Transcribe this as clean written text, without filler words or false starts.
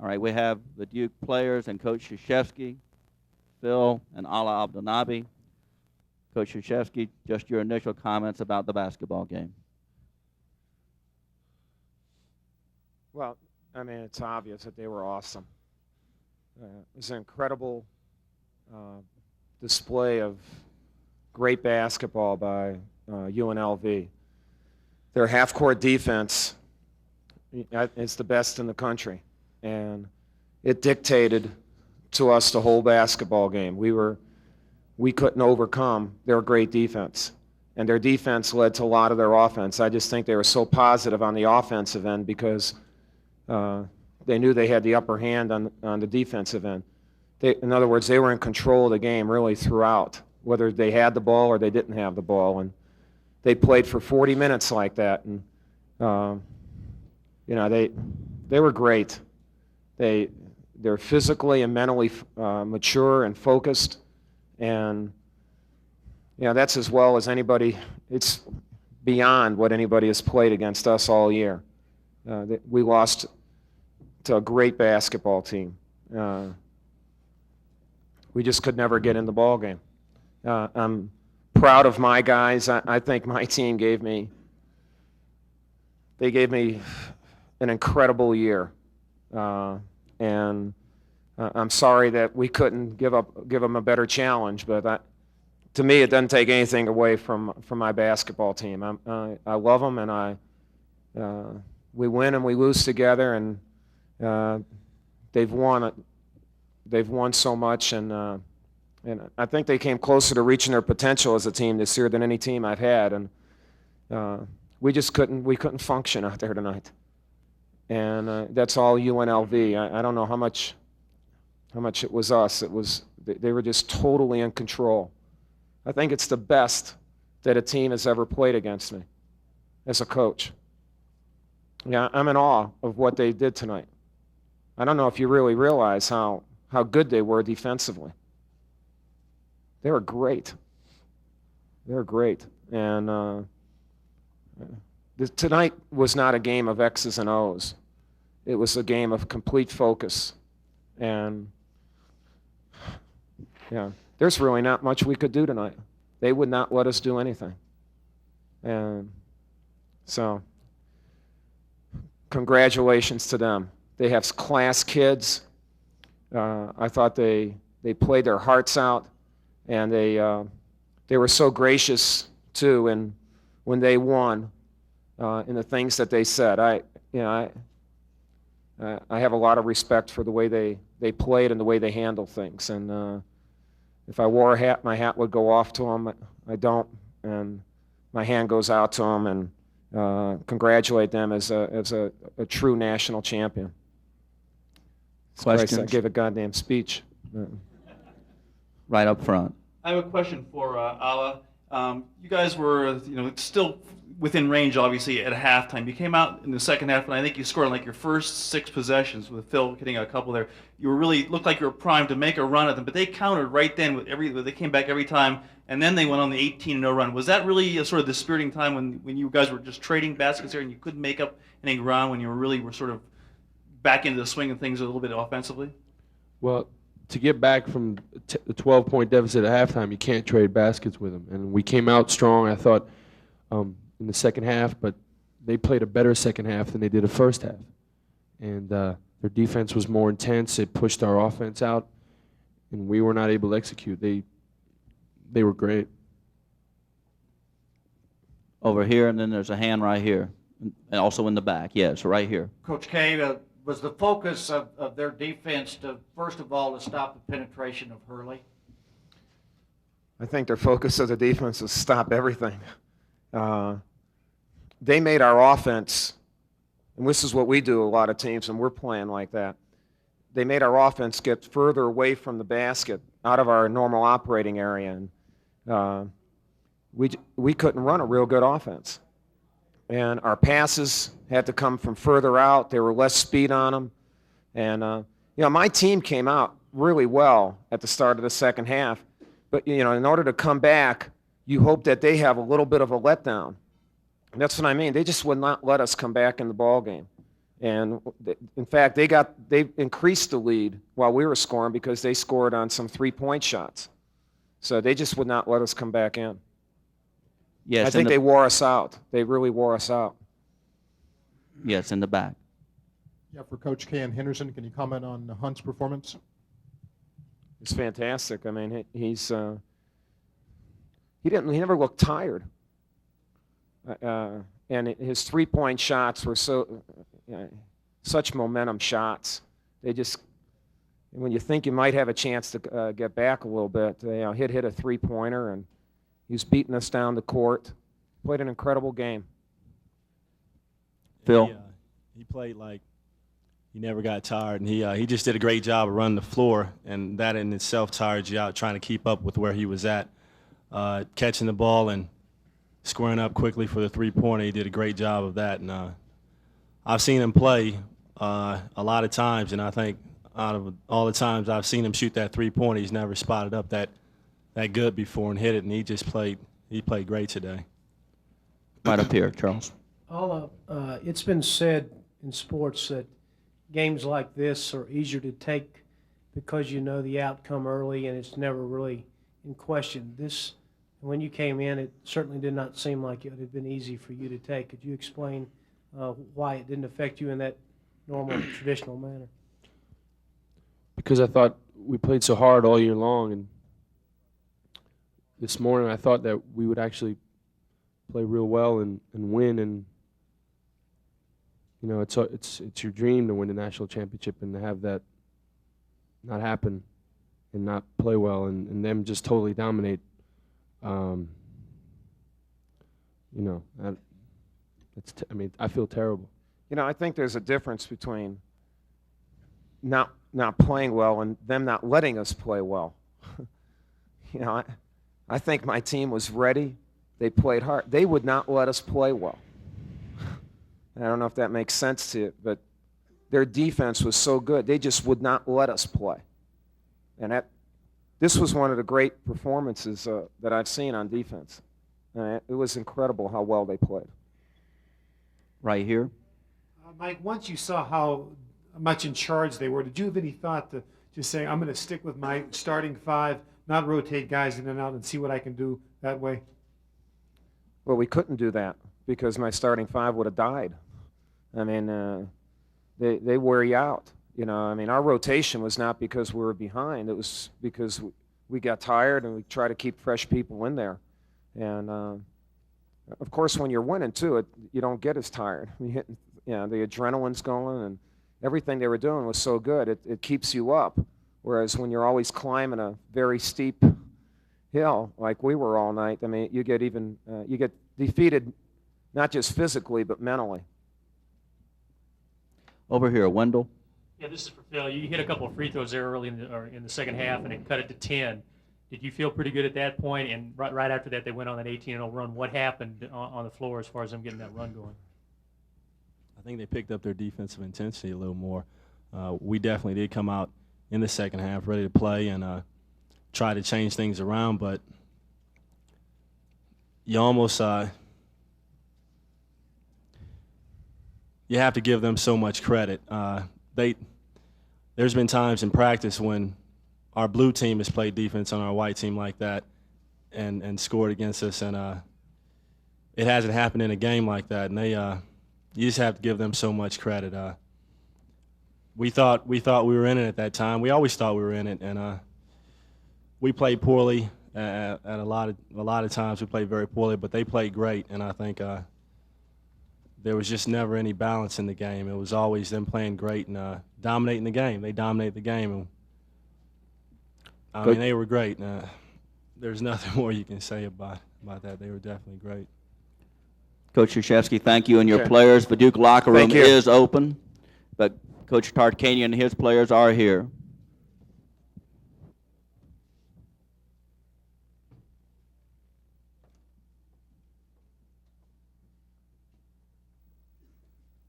All right, we have the Duke players and Coach Krzyzewski, Phil, and Ala Abdelnaby. Coach Krzyzewski, just your initial comments about the basketball game. Well, I mean, it's obvious that they were awesome. It was an incredible display of great basketball by UNLV. Their half-court defense is the best in the country, and it dictated to us the whole basketball game. We couldn't overcome their great defense, and their defense led to a lot of their offense. I just think they were so positive on the offensive end because they knew they had the upper hand on the defensive end. In other words, they were in control of the game really throughout, whether they had the ball or they didn't have the ball. And they played for 40 minutes like that. And, they were great. They're physically and mentally mature and focused. And, that's as well as anybody. It's beyond what anybody has played against us all year. We lost to a great basketball team. We just could never get in the ball game. I'm proud of my guys. I think my team gave me an incredible year, and I'm sorry that we couldn't give them a better challenge. But to me, it doesn't take anything away from my basketball team. I love them, and we win and we lose together, and they've won so much, and I think they came closer to reaching their potential as a team this year than any team I've had, and we couldn't function out there tonight, and that's all UNLV. I don't know how much it was us. They were just totally in control. I think it's the best that a team has ever played against me as a coach. Yeah, I'm in awe of what they did tonight. I don't know if you really realize how good they were defensively. They were great. They were great. And tonight was not a game of X's and O's. It was a game of complete focus. And, there's really not much we could do tonight. They would not let us do anything. And so, congratulations to them. They have class kids. I thought they played their hearts out, and they were so gracious too. And when they won, in the things that they said, I have a lot of respect for the way they played and the way they handled things. And if I wore a hat, my hat would go off to them. I don't, and my hand goes out to them and congratulate them as a true national champion. Questions? I gave a goddamn speech. Right up front. I have a question for Ala. You guys were, still within range, obviously, at halftime. You came out in the second half, and I think you scored on your first 6 possessions with Phil hitting a couple there. You looked like you were primed to make a run at them, but they countered right then. They came back every time, and then they went on the 18-0 run. Was that really a sort of dispiriting time when you guys were just trading baskets here and you couldn't make up any ground, when you were sort of back into the swing of things a little bit offensively? Well, to get back from the 12-point deficit at halftime, you can't trade baskets with them. And we came out strong, I thought, in the second half, but they played a better second half than they did the first half. And their defense was more intense. It pushed our offense out, and we were not able to execute. They were great. Over here, and then there's a hand right here, and also in the back. Yes, right here. Coach K, was the focus of their defense to, first of all, to stop the penetration of Hurley? I think their focus of the defense was stop everything. They made our offense, and this is what we do a lot of teams, and we're playing like that. They made our offense get further away from the basket, out of our normal operating area, and we couldn't run a real good offense. And our passes had to come from further out. There were less speed on them. And, my team came out really well at the start of the second half. But, in order to come back, you hope that they have a little bit of a letdown. And that's what I mean. They just would not let us come back in the ball game. And in fact, they increased the lead while we were scoring because they scored on some three-point shots. So they just would not let us come back in. Yes, I think they wore us out. They really wore us out. Yes, in the back. Yeah, for Coach Ken Henderson, can you comment on Hunt's performance? It's fantastic. I mean, he never looked tired. And his three-point shots were such momentum shots. They just, when you think you might have a chance to get back a little bit, hit a three-pointer, and he was beating us down the court. Played an incredible game. Phil? He played like he never got tired, and he just did a great job of running the floor, and that in itself tires you out trying to keep up with where he was at. Catching the ball and squaring up quickly for the three-pointer, he did a great job of that. And I've seen him play a lot of times, and I think out of all the times I've seen him shoot that three-pointer, he's never spotted up that good before and hit it, and he played great today. Right up here, Charles. It's been said in sports that games like this are easier to take because you know the outcome early and it's never really in question. This, when you came in, it certainly did not seem like it had been easy for you to take. Could you explain why it didn't affect you in that normal, traditional manner? Because I thought we played so hard all year long, and this morning I thought that we would actually play real well and win. And you know, it's your dream to win the national championship, and to have that not happen and not play well, and them just totally dominate. You know, I mean, I feel terrible. You know, I think there's a difference between not playing well and them not letting us play well. You know, I think my team was ready. They played hard. They would not let us play well. I don't know if that makes sense to you, but their defense was so good. They just would not let us play. And this was one of the great performances that I've seen on defense. It was incredible how well they played. Right here. Mike, once you saw how much in charge they were, did you have any thought to just saying, I'm going to stick with my starting five, not rotate guys in and out, and see what I can do that way? Well, we couldn't do that because my starting five would have died. I mean, they wear you out. You know, I mean, our rotation was not because we were behind. It was because we got tired and we try to keep fresh people in there. And, of course, when you're winning, too, you don't get as tired. The adrenaline's going, and everything they were doing was so good. It keeps you up. Whereas when you're always climbing a very steep hill, like we were all night, I mean, you get defeated, not just physically, but mentally. Over here, Wendell. Yeah, this is for Phil. You hit a couple of free throws there early in the second half, and it cut it to 10. Did you feel pretty good at that point? And right after that, they went on that 18-0 run. What happened on the floor as far as them getting that run going? I think they picked up their defensive intensity a little more. We definitely did come out in the second half ready to play and try to change things around, but you almost you have to give them so much credit. There's been times in practice when our blue team has played defense on our white team like that and scored against us, and it hasn't happened in a game like that. And you just have to give them so much credit. We thought we were in it at that time. We always thought we were in it, and we played poorly at a lot of times. We played very poorly, but they played great, and I think there was just never any balance in the game. It was always them playing great and dominating the game. They dominated the game, and I mean, they were great. There's nothing more you can say about that. They were definitely great. Coach Krzyzewski, thank you and your Okay. players. The Duke locker room Thank you. is open, but Coach Tarkanian and his players are here.